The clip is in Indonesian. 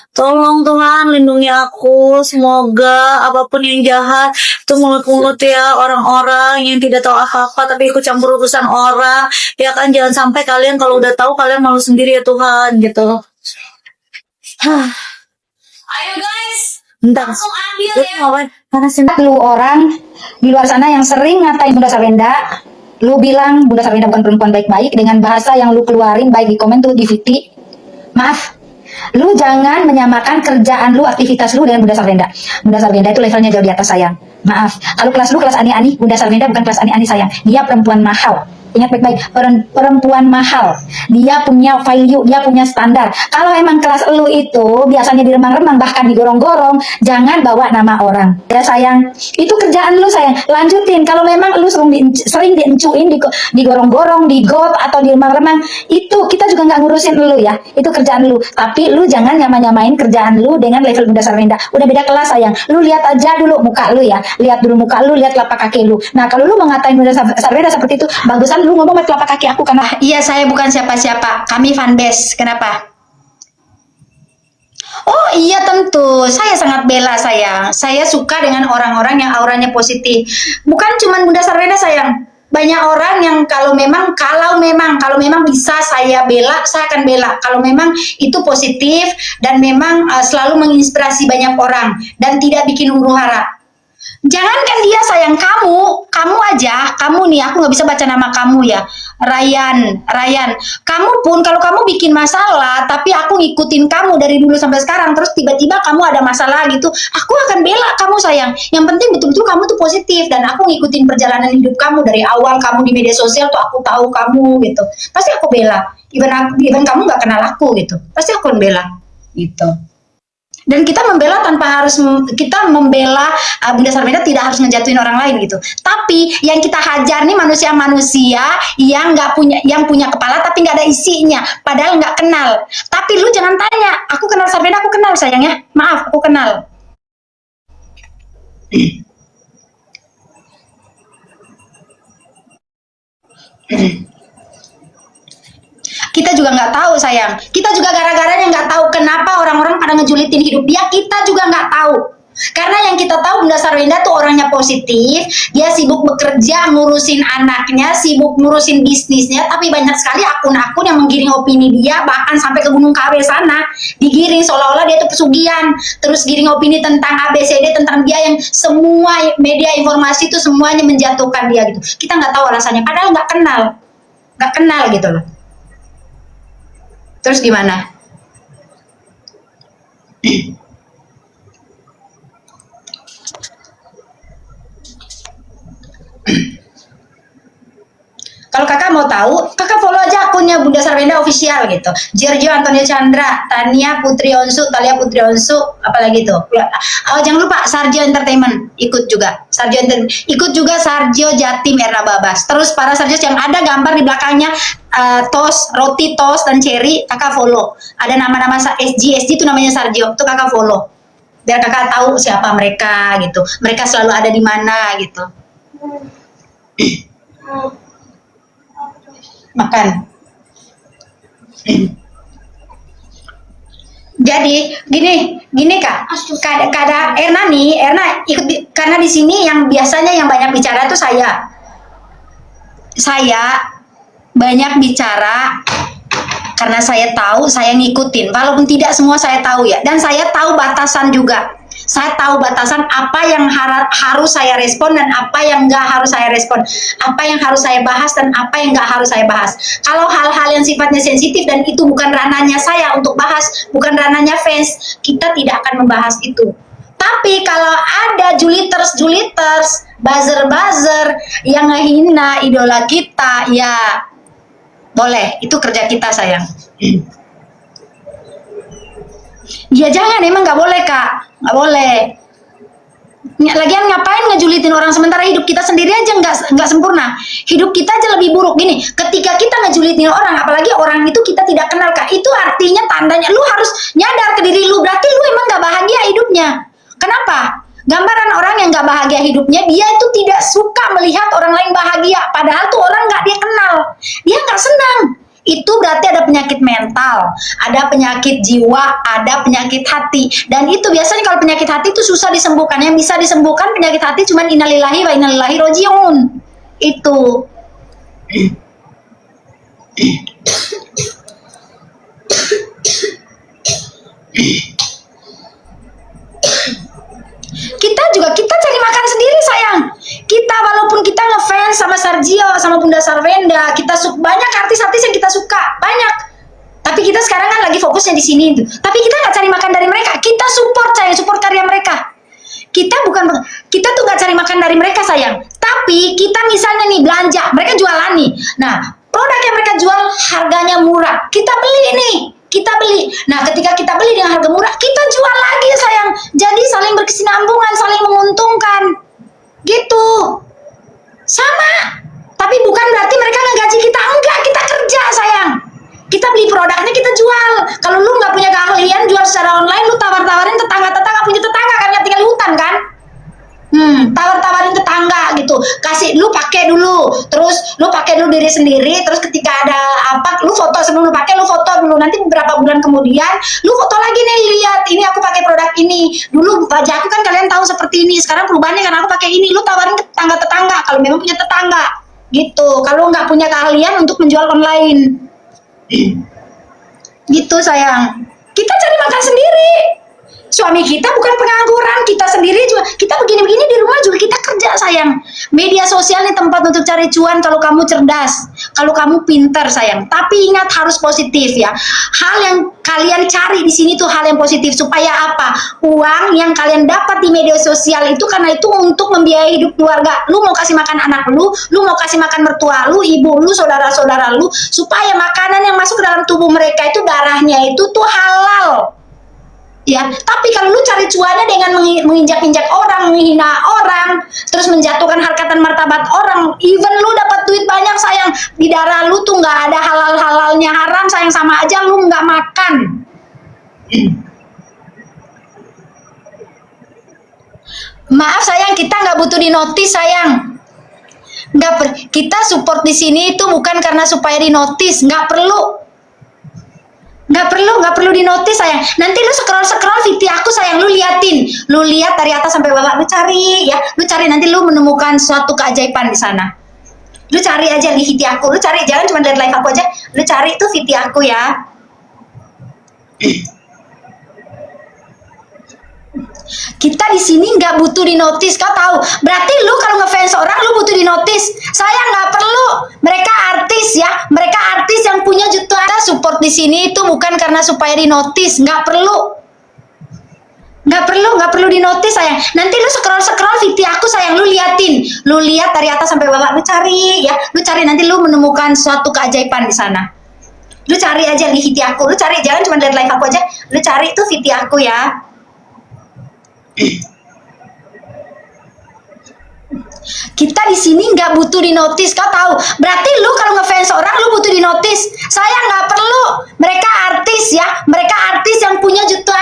Tolong Tuhan lindungi aku, semoga apapun yang jahat itu mulut-mulut ya orang-orang yang tidak tahu apa-apa tapi ikut campur urusan orang, ya kan, jangan sampai kalian kalau udah tahu kalian malu sendiri ya Tuhan gitu. Ayo guys, bentar. Langsung ambil ya. Karena lu orang di luar sana yang sering ngatain Bunda Sarwenda, lu bilang Bunda Sarwenda bukan perempuan baik-baik dengan bahasa yang lu keluarin baik di komen tuh di VT. Maaf, lu jangan menyamakan kerjaan lu, aktivitas lu dengan Bunda Sarwenda. Bunda Sarwenda itu levelnya jauh di atas sayang. Maaf, kalau kelas lu kelas ani-ani, Bunda Sarwenda bukan kelas ani-ani sayang. Dia perempuan mahal. Ingat baik-baik, perempuan mahal. Dia punya value, dia punya standar. Kalau emang kelas lu itu biasanya diremang-remang, bahkan digorong-gorong, jangan bawa nama orang. Ya sayang, itu kerjaan lu sayang. Lanjutin. Kalau memang lu sering diencuin, digorong-gorong, digot atau diremang-remang, itu kita juga nggak ngurusin lu ya. Itu kerjaan lu. Tapi lu jangan nyamain kerjaan lu dengan level Bunda Sarwenda. Udah beda kelas sayang. Lu lihat aja dulu muka lu ya. Lihat dulu muka lu, lihat telapak kaki lu. Nah kalau lu mau ngatain Bunda Sarwenda seperti itu, bagusan lu ngomong sama telapak kaki aku karena Iya, saya bukan siapa-siapa. Kami fanbase. Kenapa? Oh iya tentu, saya sangat bela sayang. Saya suka dengan orang-orang yang auranya positif. Bukan cuma Bunda Sarwenda sayang. Banyak orang yang kalau memang bisa saya bela, saya akan bela. Kalau memang itu positif dan memang selalu menginspirasi banyak orang dan tidak bikin huru hara. Jangankan dia sayang, kamu aja, kamu nih, aku nggak bisa baca nama kamu ya, Ryan, kamu pun kalau kamu bikin masalah, tapi aku ngikutin kamu dari dulu sampai sekarang, terus tiba-tiba kamu ada masalah gitu, aku akan bela kamu sayang. Yang penting betul-betul kamu tuh positif dan aku ngikutin perjalanan hidup kamu dari awal kamu di media sosial tuh aku tahu kamu gitu, pasti aku bela. Even kamu nggak kenal aku gitu, pasti aku akan bela gitu. Dan kita membela tanpa harus kita membela Bunda Sarwenda tidak harus ngejatuhin orang lain gitu. Tapi yang kita hajar nih manusia-manusia yang nggak punya, yang punya kepala tapi nggak ada isinya, padahal nggak kenal. Tapi lu jangan tanya, aku kenal Sarwenda, aku kenal sayang ya. Maaf, aku kenal. Kita juga nggak tahu sayang, kita juga gara-garanya nggak tahu kenapa orang-orang pada ngejulitin hidup dia, kita juga nggak tahu. Karena yang kita tahu Bunda Sarwenda tuh orangnya positif, dia sibuk bekerja, ngurusin anaknya, sibuk ngurusin bisnisnya, tapi banyak sekali akun-akun yang menggiring opini dia, bahkan sampai ke Gunung KW sana, digiring seolah-olah dia tuh pesugihan, terus giring opini tentang ABCD, tentang dia yang semua media informasi itu semuanya menjatuhkan dia gitu. Kita nggak tahu alasannya, padahal nggak kenal gitu loh. Terus gimana? Kalau kakak mau tahu, kakak follow aja akunnya Bunda Sarwenda official gitu. Giorgio Antonio Chandra, Tania Putri Onsu, Talia Putri Onsu, apalagi tuh. Oh, jangan lupa Sarjo Entertainment ikut juga. Ikut juga Sarjo Jatim Erna Babas. Terus para Sarjo yang ada gambar di belakangnya toast, roti toast dan cherry, kakak follow. Ada nama-nama SG itu namanya Sarjo, tuh kakak follow. Biar kakak tahu siapa mereka gitu. Mereka selalu ada di mana gitu. Makan. Jadi gini kak, kadang Erna ikut karena di sini yang biasanya yang banyak bicara itu saya banyak bicara karena saya tahu, saya ngikutin, walaupun tidak semua saya tahu ya, dan saya tahu batasan juga. Saya tahu batasan apa yang harus saya respon dan apa yang nggak harus saya respon, apa yang harus saya bahas dan apa yang nggak harus saya bahas. Kalau hal-hal yang sifatnya sensitif dan itu bukan ranahnya saya untuk bahas, bukan ranahnya fans, kita tidak akan membahas itu. Tapi kalau ada juliters, buzzer yang ngehina idola kita, ya boleh, itu kerja kita sayang. Ya jangan, emang nggak boleh kak, nggak boleh. Lagian ngapain ngejulitin orang, sementara hidup kita sendiri aja nggak sempurna. Hidup kita aja lebih buruk. Gini, ketika kita ngejulitin orang, apalagi orang itu kita tidak kenal kak, itu artinya tandanya lu harus nyadar ke diri lu, berarti lu emang nggak bahagia hidupnya. Kenapa? Gambaran orang yang nggak bahagia hidupnya, dia itu tidak suka melihat orang lain bahagia, padahal tuh orang nggak dia kenal, dia nggak senang. Itu berarti ada penyakit mental, ada penyakit jiwa, ada penyakit hati. Dan itu biasanya kalau penyakit hati itu susah disembuhkan. Yang bisa disembuhkan penyakit hati cuman innalillahi wa inna ilaihi rajiun. Itu. Kita cari makan sendiri sayang. Kita walaupun kita ngefans sama Sarjio, sama Bunda Sarvenda, banyak artis-artis yang kita suka, banyak. Tapi kita sekarang kan lagi fokusnya di sini tuh. Tapi kita nggak cari makan dari mereka, kita support sayang, support karya mereka. Kita tuh nggak cari makan dari mereka sayang. Tapi kita misalnya nih belanja, mereka jualan nih. Nah, produk yang mereka jual harganya murah, kita beli nih. Kita beli. Nah, ketika kita beli dengan harga murah, kita jual lagi sayang. Jadi saling berkesinambungan, saling menguntungkan. Gitu. Sama. Tapi bukan berarti mereka ngegaji kita. Enggak, kita kerja sayang. Kita beli produknya, kita jual. Kalau lu nggak punya keahlian jual secara online, lu tawar-tawarin tetangga-tetangga, punya tetangga kan yang tinggal di hutan kan? Tawar-tawarin tetangga gitu. Kasih lu pakai dulu, terus lu pakai dulu diri sendiri, terus ketika ada apa, lu foto sebelum lu pakai, lu foto dulu. Nanti beberapa bulan kemudian, lu foto lagi nih, lihat ini aku pakai produk ini. Dulu wajahku kan kalian tahu seperti ini. Sekarang perubahannya karena aku pakai ini. Lu tawarin ke tetangga-tetangga kalau memang punya tetangga. Gitu. Kalau nggak punya keahlian untuk menjual online. Gitu sayang. Kita cari makan sendiri. Suami kita bukan pengangguran, kita sendiri juga, kita begini-begini di rumah juga kita kerja sayang. Media sosial ini tempat untuk cari cuan kalau kamu cerdas, kalau kamu pintar sayang. Tapi ingat harus positif ya. Hal yang kalian cari di sini tuh hal yang positif supaya apa? Uang yang kalian dapat di media sosial itu karena itu untuk membiayai hidup keluarga. Lu mau kasih makan anak lu mau kasih makan mertua lu, ibu lu, saudara-saudara lu, supaya makanan yang masuk ke dalam tubuh mereka itu darahnya itu tuh halal. Ya, tapi kalau lu cari cuannya dengan menginjak-injak orang, menghina orang, terus menjatuhkan harkat dan martabat orang, even lu dapat duit banyak sayang, di darah lu tuh nggak ada halal-halalnya, haram sayang, sama aja lu nggak makan. Maaf sayang, kita nggak butuh di notice sayang. Kita support di sini itu bukan karena supaya di notice, nggak perlu. Nggak perlu di notice sayang. Nanti lu scroll video aku sayang, lu liatin, lu lihat dari atas sampai bawah, lu cari ya, lu cari nanti lu menemukan suatu keajaiban di sana. Lu cari aja di video aku, lu cari, jangan cuma lihat live aku aja, lu cari tuh video aku ya. Kita di sini nggak butuh di notice, kau tahu? Berarti lu kalau ngefans orang lu butuh di notice. Saya nggak perlu. Mereka artis ya, mereka artis yang punya jutaan. Kita support di sini itu bukan karena supaya di notice, nggak perlu. Nggak perlu di notice sayang. Nanti lu scroll video aku sayang, lu liatin, lu lihat dari atas sampai bawah, lu cari ya, lu cari nanti lu menemukan suatu keajaiban di sana. Lu cari aja di video aku, lu cari, jangan cuma lihat live aku aja, lu cari tuh video aku ya. Kita di sini nggak butuh di notice, kau tahu? Berarti lu kalau ngefans orang lu butuh di notice. Saya nggak perlu. Mereka artis ya, mereka artis yang punya jutaan.